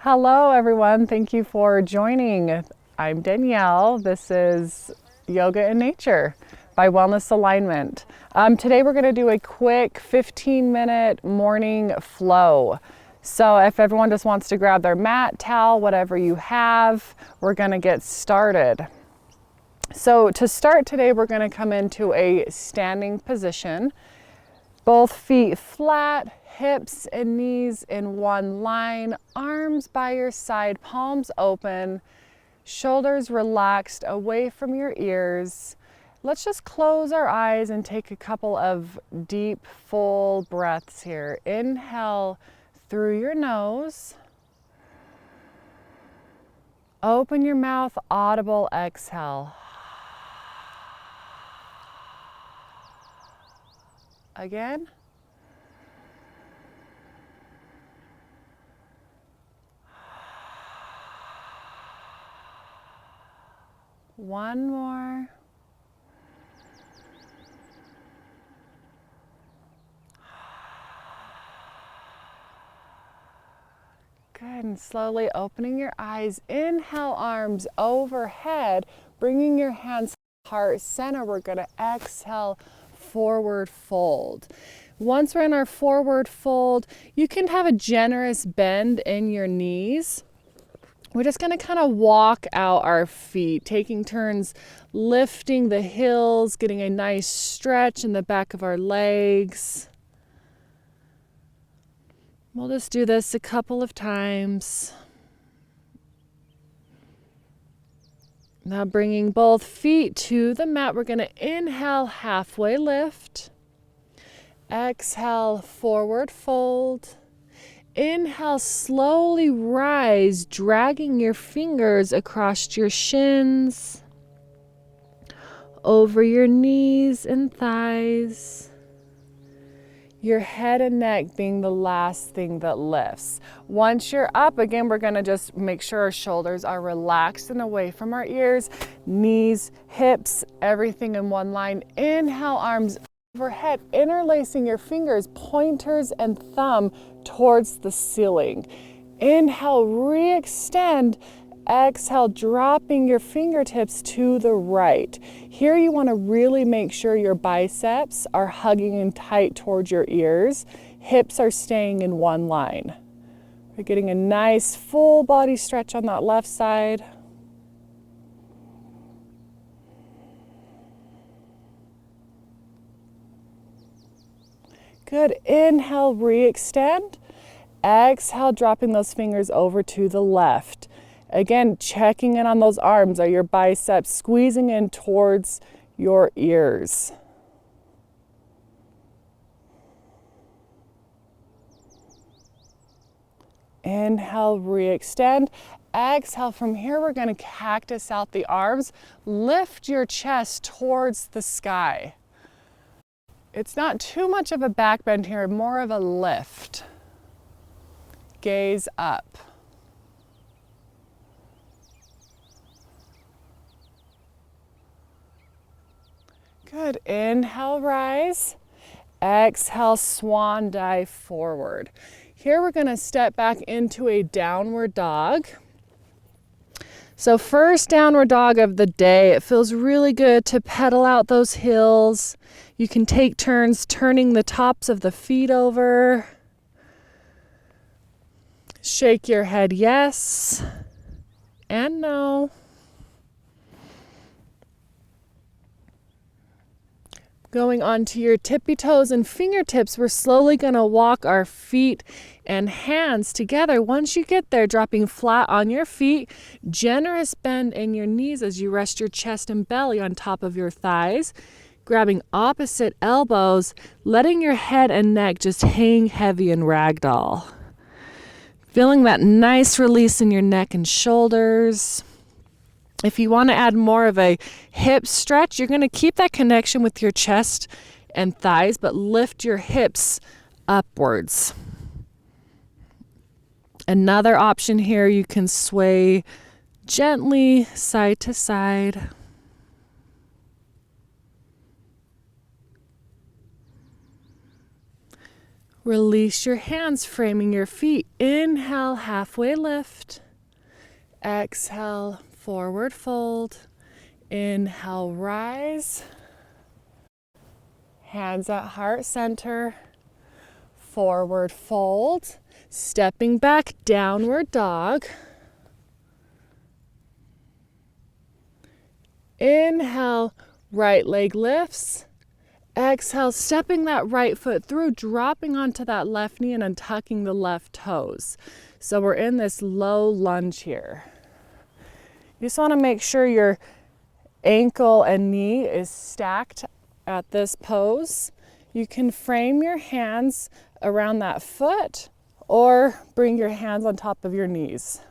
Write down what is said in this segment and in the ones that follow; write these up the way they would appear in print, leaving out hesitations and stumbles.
Hello, everyone. Thank you for joining. I'm Danielle. This is Yoga in Nature by Wellness Alignment. Today we're going to do a quick 15-minute morning flow. So if everyone just wants to grab their mat, towel, whatever you have, we're going to get started. So to start today, we're going to come into a standing position. Both feet flat, hips and knees in one line, arms by your side, palms open, shoulders relaxed away from your ears. Let's just close our eyes and take a couple of deep, full breaths here. Inhale through your nose. Open your mouth, audible exhale. Again. One more. Good, and slowly opening your eyes. Inhale, arms overhead, bringing your hands to heart center. We're going to exhale, forward fold. Once we're in our forward fold, you can have a generous bend in your knees. We're just going to kind of walk out our feet, taking turns lifting the heels, getting a nice stretch in the back of our legs. We'll just do this a couple of times. Now bringing both feet to the mat, we're going to inhale, halfway lift. Exhale, forward fold. Inhale, slowly rise, dragging your fingers across your shins, over your knees and thighs. Your head and neck being the last thing that lifts. Once you're up, again, we're gonna just make sure our shoulders are relaxed and away from our ears, knees, hips, everything in one line. Inhale, arms overhead, interlacing your fingers, pointers and thumb towards the ceiling. Inhale, re-extend. Exhale, dropping your fingertips to the right. Here you want to really make sure your biceps are hugging in tight towards your ears. Hips are staying in one line. We're getting a nice full body stretch on that left side. Good. Inhale, re-extend. Exhale, dropping those fingers over to the left. Again, checking in on those arms. Are your biceps squeezing in towards your ears? Inhale, re-extend. Exhale, from here we're going to cactus out the arms. Lift your chest towards the sky. It's not too much of a back bend here, more of a lift. Gaze up. Good. Inhale, rise. Exhale, swan dive forward. Here we're going to step back into a downward dog. So first downward dog of the day. It feels really good to pedal out those hills. You can take turns turning the tops of the feet over. Shake your head yes and no. Going onto your tippy toes and fingertips, we're slowly going to walk our feet and hands together. Once you get there, dropping flat on your feet, generous bend in your knees as you rest your chest and belly on top of your thighs, grabbing opposite elbows, letting your head and neck just hang heavy in ragdoll. Feeling that nice release in your neck and shoulders. If you want to add more of a hip stretch, you're going to keep that connection with your chest and thighs, but lift your hips upwards. Another option here, you can sway gently side to side. Release your hands, framing your feet. Inhale, halfway lift. Exhale, forward fold. Inhale, rise. Hands at heart center. Forward fold. Stepping back, downward dog. Inhale, right leg lifts. Exhale, stepping that right foot through, dropping onto that left knee and untucking the left toes. So we're in this low lunge here. You just want to make sure your ankle and knee is stacked at this pose. You can frame your hands around that foot or bring your hands on top of your knees.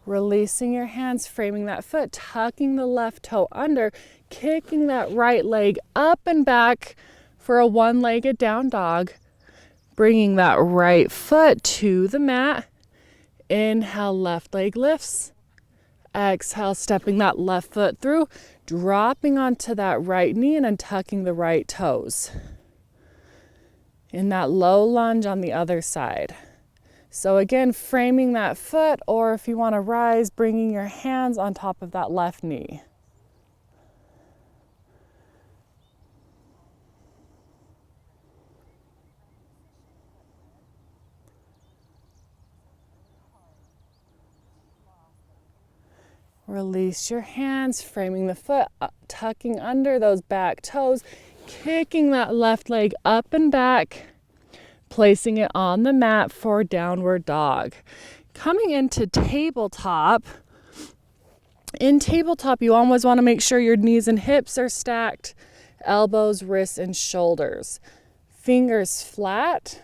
Releasing your hands, framing that foot, tucking the left toe under, kicking that right leg up and back for a one-legged down dog. Bringing that right foot to the mat. Inhale, left leg lifts. Exhale, stepping that left foot through, dropping onto that right knee and untucking the right toes. In that low lunge on the other side. So again, framing that foot, or if you want to rise, bringing your hands on top of that left knee. Release your hands, framing the foot, tucking under those back toes, kicking that left leg up and back, placing it on the mat for downward dog. Coming into tabletop. In tabletop, you always want to make sure your knees and hips are stacked, elbows, wrists, and shoulders. Fingers flat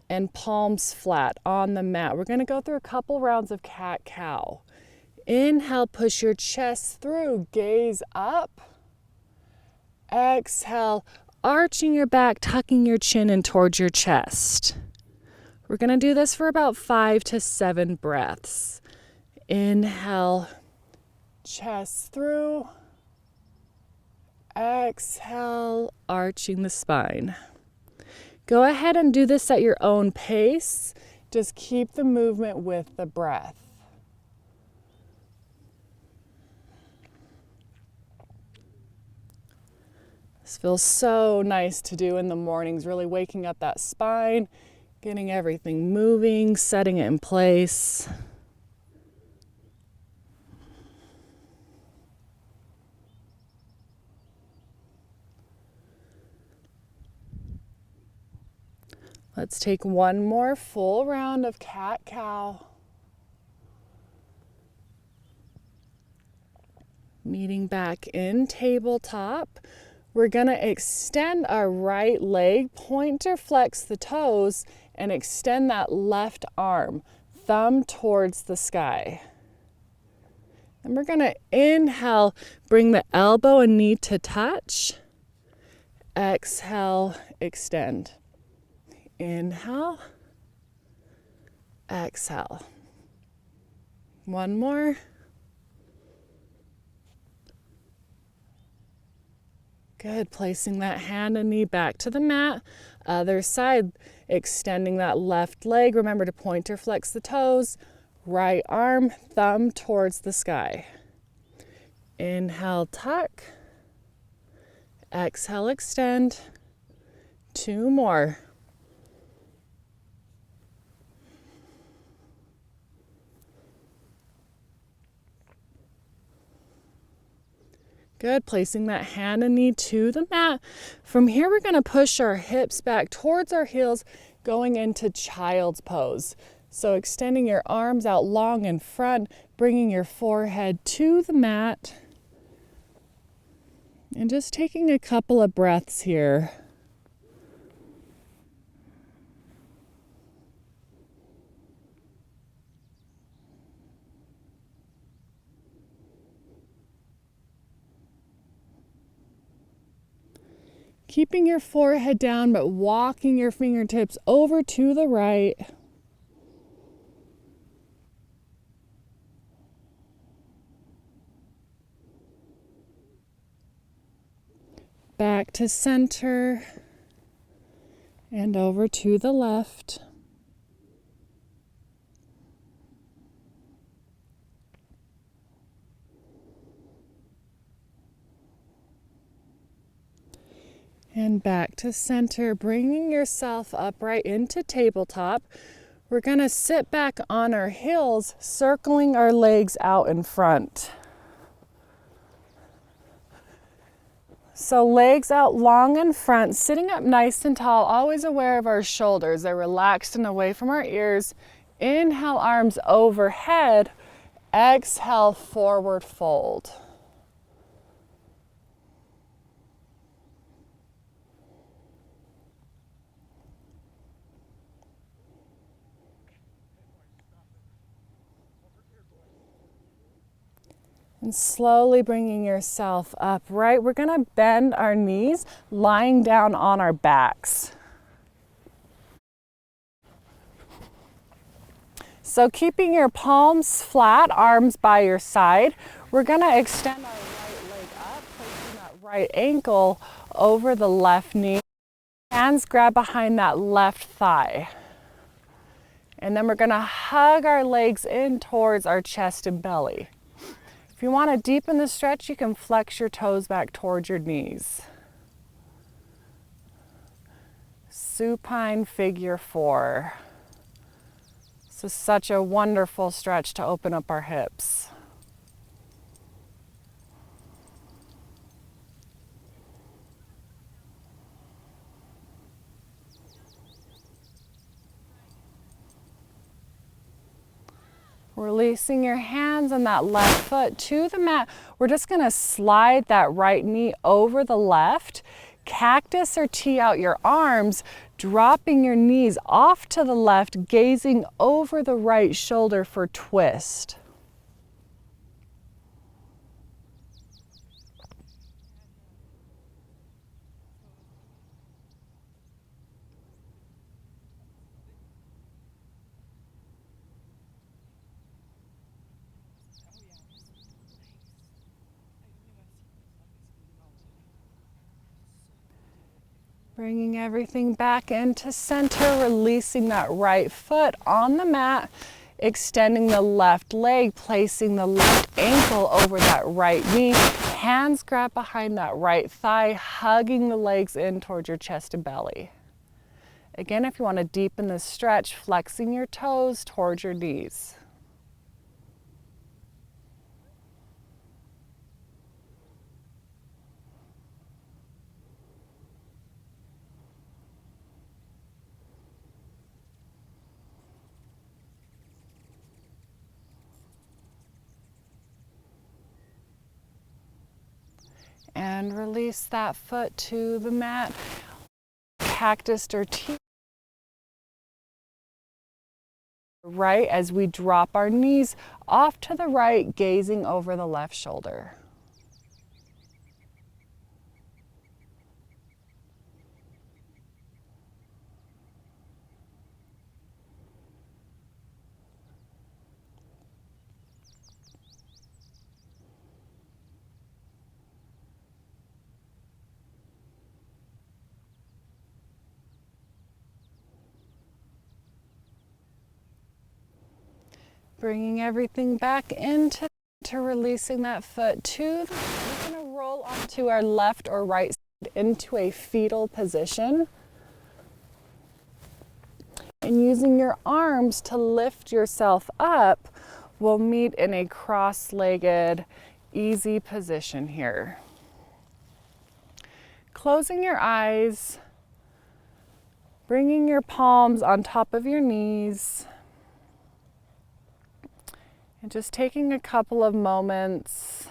and palms flat on the mat. We're going to go through a couple rounds of cat-cow. Inhale, push your chest through, gaze up. Exhale, arching your back, tucking your chin in towards your chest. We're going to do this for about 5 to 7 breaths. Inhale, chest through. Exhale, arching the spine. Go ahead and do this at your own pace. Just keep the movement with the breath. This feels so nice to do in the mornings, really waking up that spine, getting everything moving, setting it in place. Let's take one more full round of cat-cow. Meeting back in tabletop. We're going to extend our right leg, pointer flex the toes, and extend that left arm, thumb towards the sky. And we're going to inhale, bring the elbow and knee to touch. Exhale, extend. Inhale, exhale. One more. Good, placing that hand and knee back to the mat. Other side, extending that left leg. Remember to pointer flex the toes. Right arm, thumb towards the sky. Inhale, tuck. Exhale, extend. 2 more. Good, placing that hand and knee to the mat. From here, we're gonna push our hips back towards our heels, going into child's pose. So extending your arms out long in front, bringing your forehead to the mat. And just taking a couple of breaths here. Keeping your forehead down, but walking your fingertips over to the right. back to center and over to the left. And back to center, bringing yourself upright into tabletop. We're going to sit back on our heels, circling our legs out in front. So legs out long in front, sitting up nice and tall, always aware of our shoulders. They're relaxed and away from our ears. Inhale, arms overhead. Exhale, forward fold. And slowly bringing yourself upright. We're going to bend our knees, lying down on our backs. So keeping your palms flat, arms by your side, we're going to extend our right leg up, placing that right ankle over the left knee. Hands grab behind that left thigh. And then we're going to hug our legs in towards our chest and belly. If you want to deepen the stretch, you can flex your toes back towards your knees. Supine figure 4. This is such a wonderful stretch to open up our hips. Releasing your hands and that left foot to the mat. We're just going to slide that right knee over the left. Cactus or tee out your arms, dropping your knees off to the left, gazing over the right shoulder for twist. Bringing everything back into center, releasing that right foot on the mat, extending the left leg, placing the left ankle over that right knee. Hands grab behind that right thigh, hugging the legs in towards your chest and belly. Again, if you want to deepen the stretch, flexing your toes towards your knees. And release that foot to the mat. Cactus or tee. Right as we drop our knees off to the right, gazing over the left shoulder. Bringing everything back into releasing that foot to we're going to roll onto our left or right side into a fetal position. And using your arms to lift yourself up, we'll meet in a cross-legged, easy position here. Closing your eyes, bringing your palms on top of your knees. And just taking a couple of moments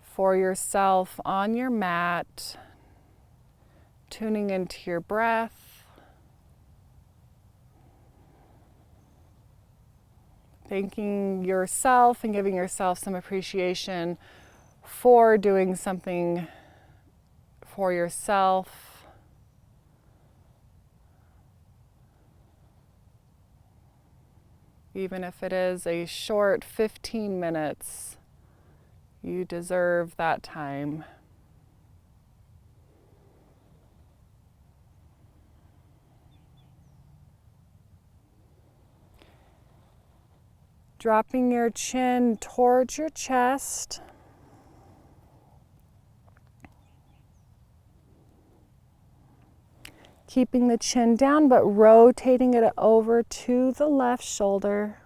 for yourself on your mat, tuning into your breath, thanking yourself and giving yourself some appreciation for doing something for yourself. Even if it is a short 15 minutes, you deserve that time. Dropping your chin towards your chest. Keeping the chin down, but rotating it over to the left shoulder.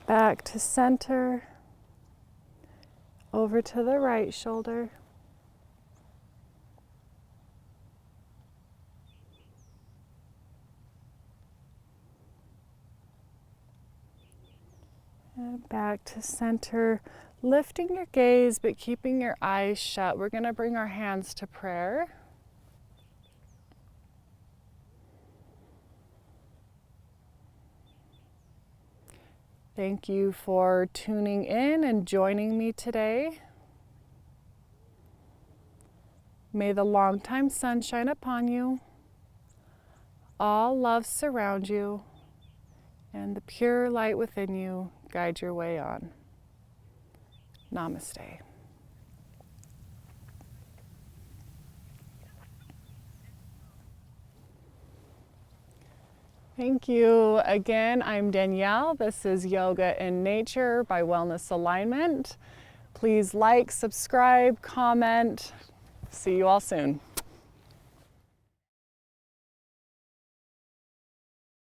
Back to center. Over to the right shoulder. And back to center, lifting your gaze but keeping your eyes shut. We're going to bring our hands to prayer. Thank you for tuning in and joining me today. May the longtime sun shine upon you, all love surround you, and the pure light within you guide your way on. Namaste. Thank you. Again, I'm Danielle. This is Yoga in Nature by Wellness Alignment. Please like, subscribe, comment. See you all soon.